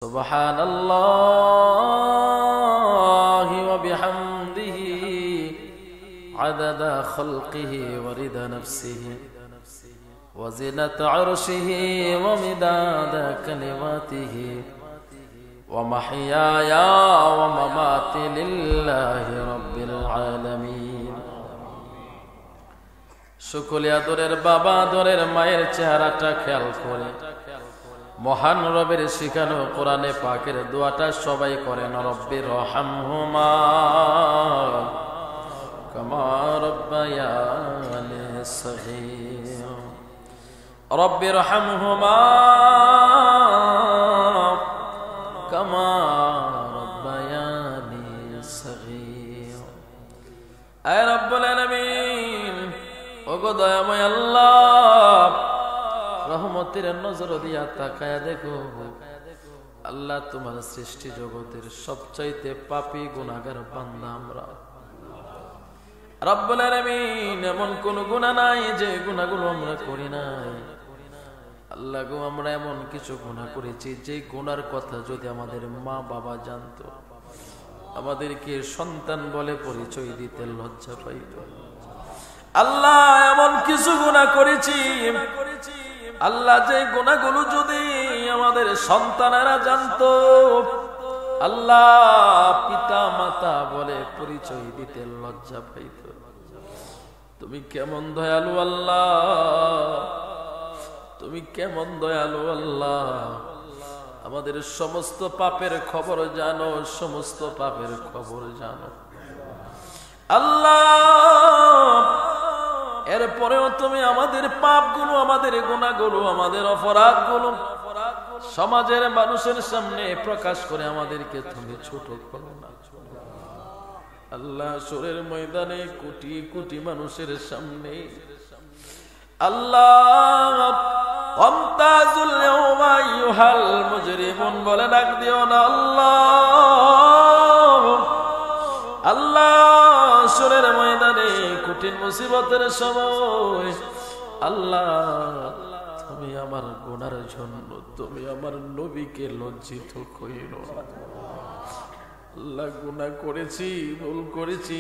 সুবহানাল্লাহি ওয়া বিহামদিহি আদাদা খালকিহি ওয়া রিদা নাফসিহি ওয়া জিনাতা আরশিহি ওয়া মিদাদা কালিমাতিহি ওয়া মাহইয়ায়া ওয়া মামাতি লিল্লাহি রাব্বিল আলামিন। সকলে আদরের বাবা, আদরের মায়ের চেহারাটা খেয়াল করে মহান রবের শিখানো কোরআনে পাকের দোয়াটা সবাই করেন, রব্বির রহমহুমা কামা রব্বায়ানি সগীর। রব্বির রহমহুমা কামা রব্বায়ানি সগীর। আয় রব্বুল আলামিন, ওগো দয়াময় আল্লাহ, রহমতের নজর দিয়া তাকায়া দেখো আল্লাহ, তোমার সৃষ্টি জগতের সবচাইতে পাপী গুনাহগার বান্দা আমরা। রব্বুল আলামিন, এমন কোন গুনাহ নাই যে গুনাহগুলো আমরা করি নাই। আল্লাহ গো, আমরা এমন কিছু গুনাহ করেছি যে গুনার কথা যদি আমাদের মা বাবা জানতো, আমাদেরকে সন্তান বলে পরিচয় দিতে লজ্জা পাইত। আল্লাহ, এমন কিছু গুনাহ করেছি আল্লাহ, যে গুনাহগুলো যদি আমাদের সন্তানেরা জানতো, আল্লাহ পিতা মাতা বলে পরিচয় দিতে লজ্জা পাইত। তুমি কেমন দয়ালু আল্লাহ, তুমি কেমন দয়ালু আল্লাহ। আমাদের সমস্ত পাপের খবর জানো, সমস্ত পাপের খবর জানো আল্লাহ। এরপরেও তুমি আমাদের পাপগুলো, আমাদের গুনাহগুলো, আমাদের অপরাধগুলো সমাজের মানুষের সামনে প্রকাশ করে আমাদেরকে তুমি ছোট করো না আল্লাহ। হাশরের ময়দানে কোটি কোটি মানুষের সামনে আল্লাহ ওয়ামতাজুল ইয়াওমা আইয়ুহাল মুজরিমুন বলে ডাক দিও না আল্লাহ। আল্লাহ, হাশরের ময়দানে কঠিন মুসিবতের সময় আল্লাহ, তুমি আমার গুনার জন্য তুমি আমার নবীকে লজ্জিত কইরো না আল্লাহ। গুনাহ করেছি, ভুল করেছি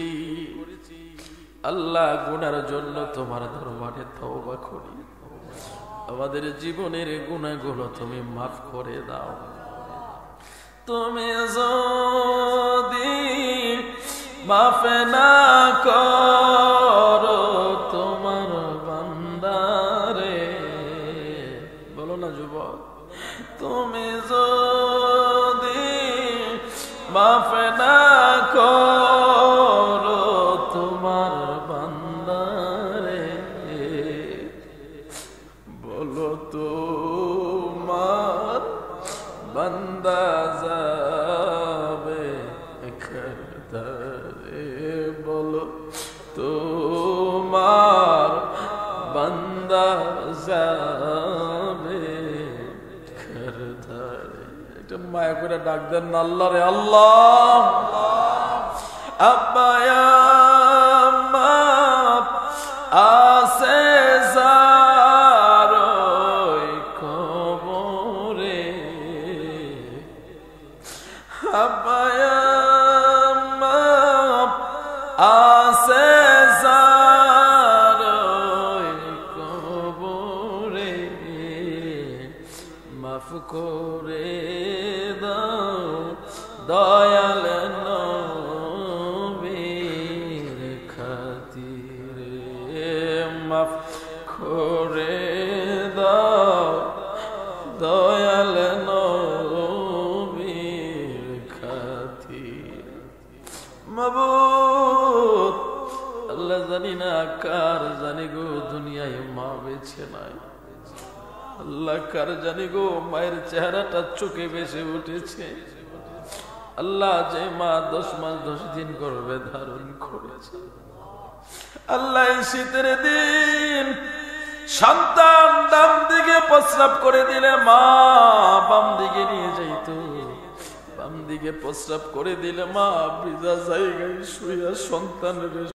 আল্লাহ, গুনার জন্য তোমার দরবারে তওবা করি। আমাদের জীবনের গুনাহগুলো তুমি মাফ করে দাও। তুমি যদি মাফ না করো তোমার বান্দারে, বলো না যুবক, তুমি যদি মাফ না করো তোমার বান্দারে, বলো তোমার বান্দা যাবে খরদারে, বলো তোমার বান্দা যাবে খরদারে। এটা মায়া করে ডাক দেন না আল্লাহ রে আল্লাহ। আব্বা আম্মা আসে যারই কবরে, আব্বা আম্মা আসে যারই কবরে, মাফ করে দাও দয়াল নবীর খাতিরে, মাফ করে দাও দয়াল নবীর খাতিরে। মাবুদ আল্লাহ, জানি না কার জানি গো দুনিয়ায় মা বেছে নাই আল্লাহ, কার জানি গো মায়ের চেহারাটা চোখে ভেসে উঠেছে আল্লাহ, যে মা 10 মাস 10 দিন করবে ধারণ করেছে আল্লাহ। এই শীতের দিন সন্তান ডান দিকে প্রস্রাব করে দিলে মা বাম দিকে নিয়ে যাইত, বাম দিকে প্রস্রাব করে দিলে মা ভিজা জায়গায় শুয়ে সন্তানের